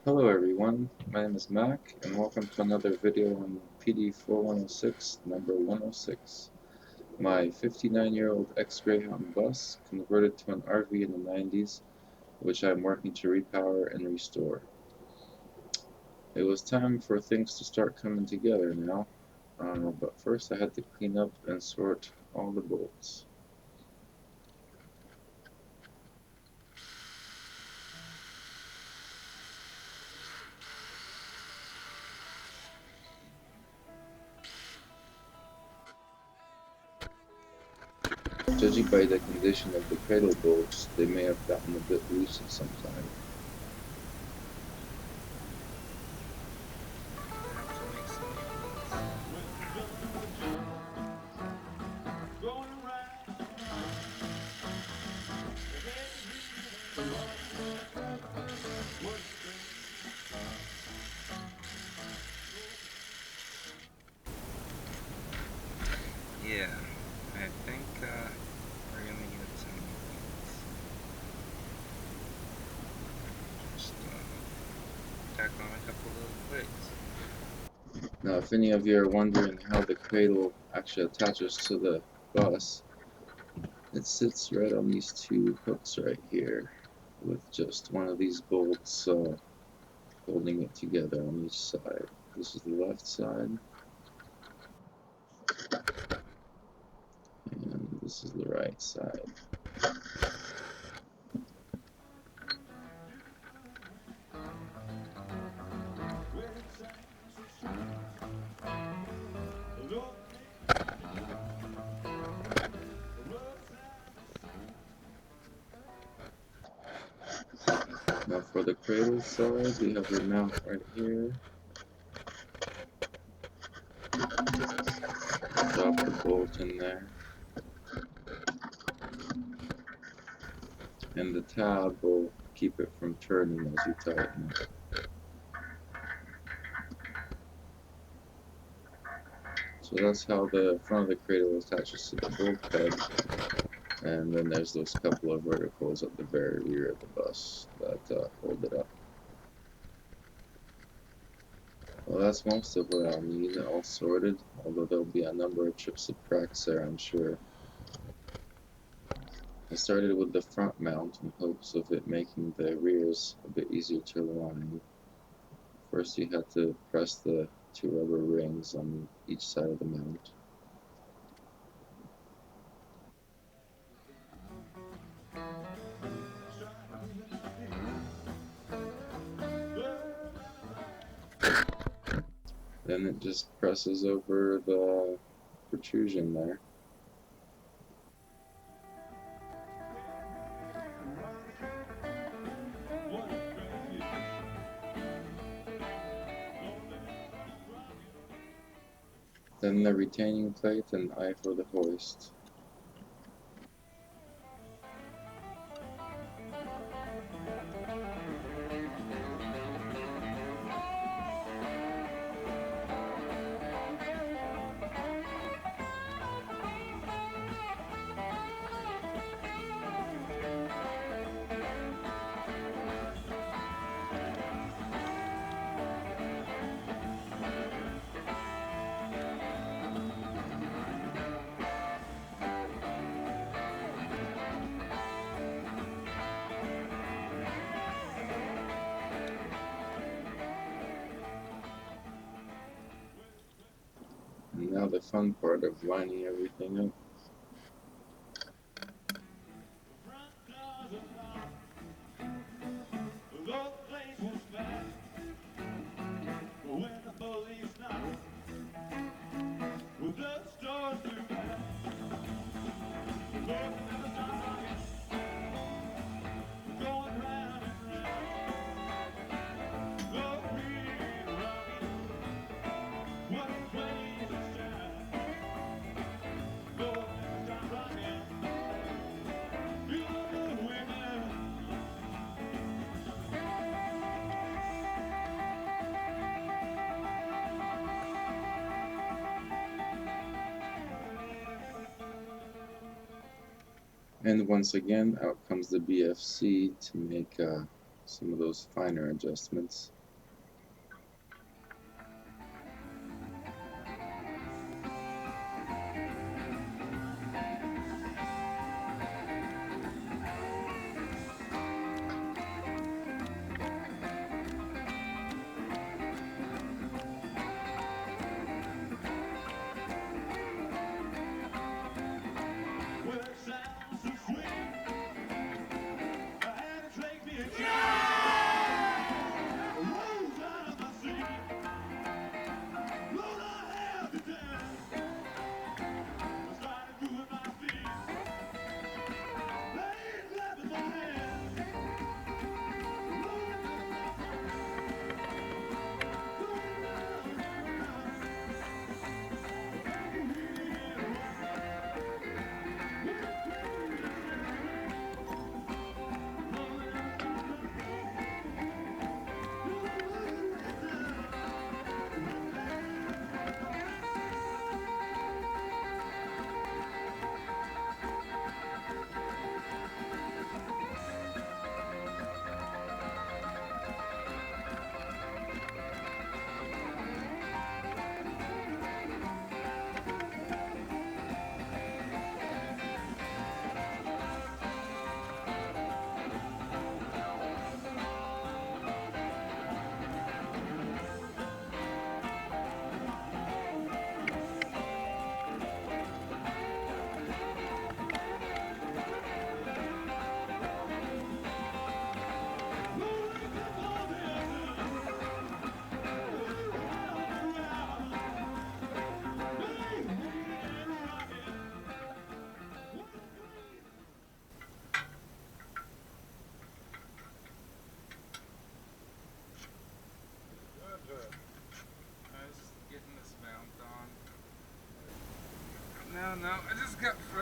Hello everyone, my name is Mac and welcome to another video on PD-4106 number 106. My 59-year-old ex-Greyhound bus converted to an RV in the 90s, which I'm working to repower and restore. It was time for things to start coming together now, but first I had to clean up and sort all the bolts. Judging by the condition of the cradle bolts, they may have gotten a bit loose at some time. Yeah, I think we're gonna get some new ones. Just tack on a couple little plates. Now, if any of you are wondering how the cradle actually attaches to the bus, it sits right on these two hooks right here, with just one of these bolts holding it together on each side. This is the left side, and this is the right side. Now for the cradle side, you have your mount right here. Drop the bolt in there, and the tab will keep it from turning as you tighten it. So that's how the front of the cradle attaches to the bulkhead, and then there's those couple of verticals at the very rear of the bus that hold it up. Well, that's most of what I'll need all sorted, although there'll be a number of chips of cracks there, I'm sure. I started with the front mount in hopes of it making the rears a bit easier to align. First you had to press the two rubber rings on each side of the mount. Then it just presses over the protrusion there. Then the retaining plate and eye for the hoist. And now the fun part of lining everything up. And once again, out comes the BFC to make some of those finer adjustments.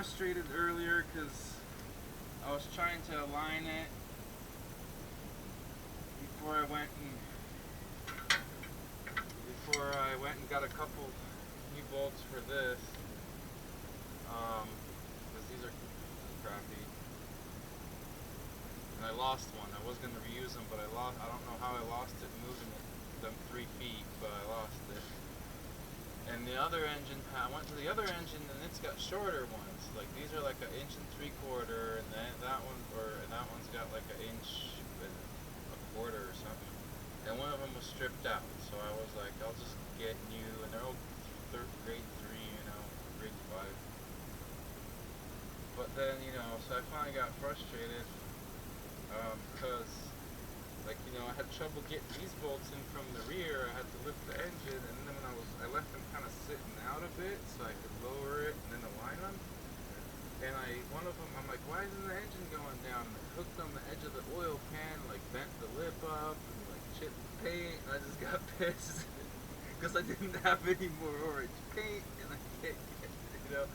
frustrated earlier because I was trying to align it before I went and got a couple new bolts for this. Because these are crappy. And I lost one. I was gonna reuse them, but I don't know how I lost it moving them 3 feet, but I lost it. And the other engine, I went to the other engine and it's got shorter ones. Like these are like 1 3/4 inches, and then that one's got like 1 1/4 inches or something. And one of them was stripped out, so I was like, I'll just get new, and they're all grade 3, grade 5. But then, so I finally got frustrated, because, I had trouble getting these bolts in from the rear. I had to lift the engine, and then when I left them kind of sitting out a bit, so I could lower it and then align them. And one of them, I'm like, why isn't the engine going down? And I hooked on the edge of the oil pan, bent the lip up, and chipped the paint, and I just got pissed because I didn't have any more orange paint, and I can't get it,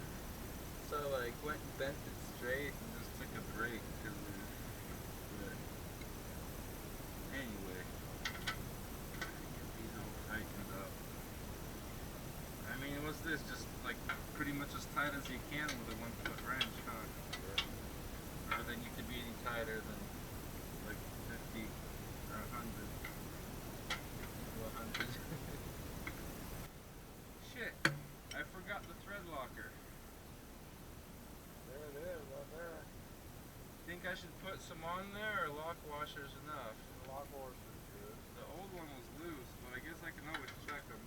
So I went and bent it straight and just took a break because anyway, get these all tightened up. I mean, what's this? Just pretty much as tight as you can with a 1-foot wrench, huh? Yeah. Or then you could be any tighter than 50 or 100 to 100. Shit! I forgot the thread locker. There it is, right there. Think I should put some on there, or lock washer's enough? The lock horse is good. The old one was loose, but I guess I can always check them.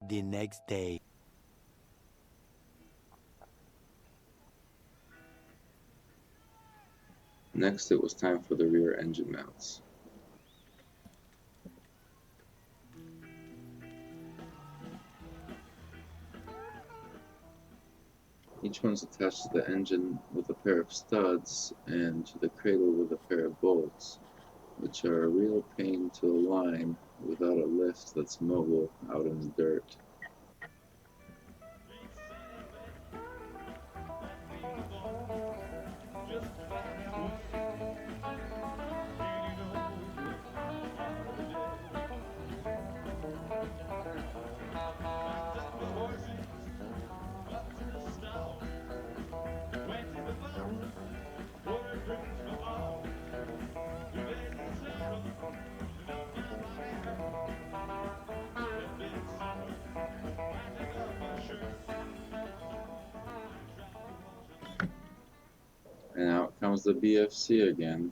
The next day. Next, it was time for the rear engine mounts. Each one's attached to the engine with a pair of studs and to the cradle with a pair of bolts, which are a real pain to align without a lift that's mobile out in the dirt. And out comes the BFC again.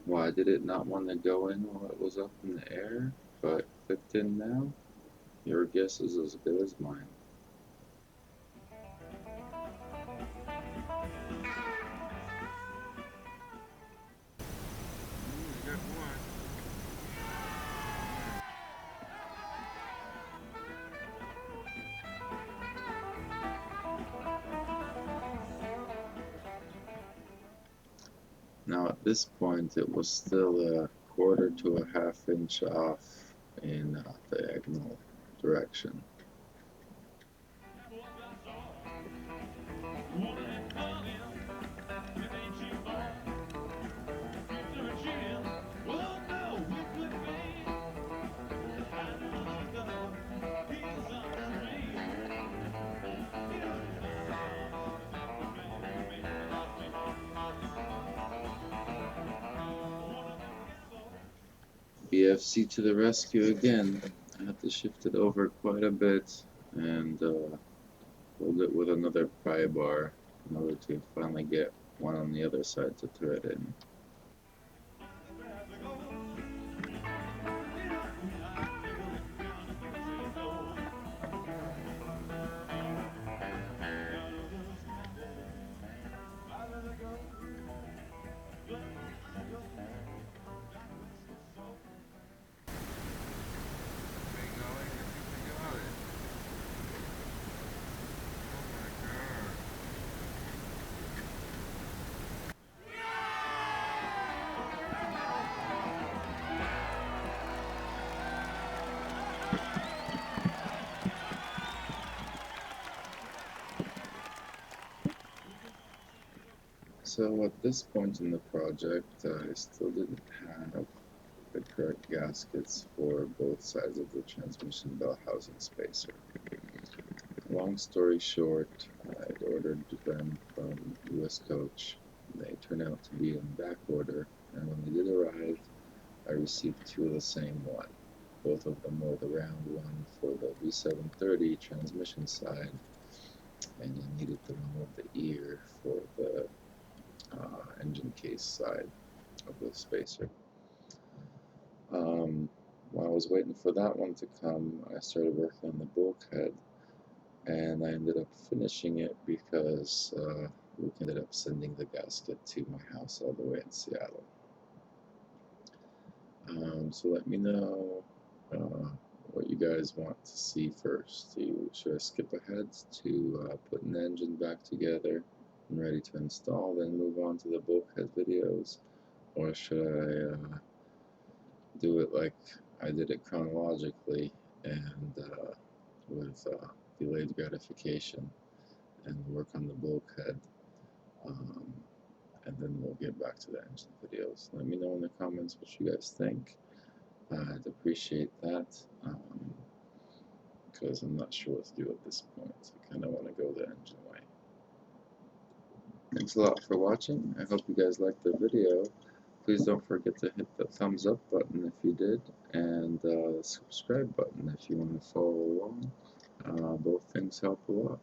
Why did it not want to go in while it was up in the air, but clicked in now? Your guess is as good as mine. I got one. Now at this point it was still a 1/4 to a 1/2 inch off in diagonal direction. BFC to the rescue again. I had to shift it over quite a bit and hold it with another pry bar in order to finally get one on the other side to thread in. So at this point in the project, I still didn't have the correct gaskets for both sides of the transmission bell housing spacer. Long story short, I'd ordered them from US Coach. They turned out to be in back order, and when they did arrive, I received two of the same one. Both of them were the round one for the V730 transmission side, and you needed the one with the ear for the engine case side of the spacer. While I was waiting for that one to come, I started working on the bulkhead, and I ended up finishing it because we ended up sending the gasket to my house all the way in Seattle. So let me know what you guys want to see first. Should I skip ahead to putting the engine back together and ready to install, then move on to the bulkhead videos, or should I do it like I did it chronologically and with delayed gratification and work on the bulkhead, and then we'll get back to the engine videos. Let me know in the comments what you guys think. I'd appreciate that, because I'm not sure what to do at this point. I kind of want to go the engine way. Thanks a lot for watching. I hope you guys liked the video. Please don't forget to hit the thumbs up button if you did, and the subscribe button if you want to follow along. Both things help a lot.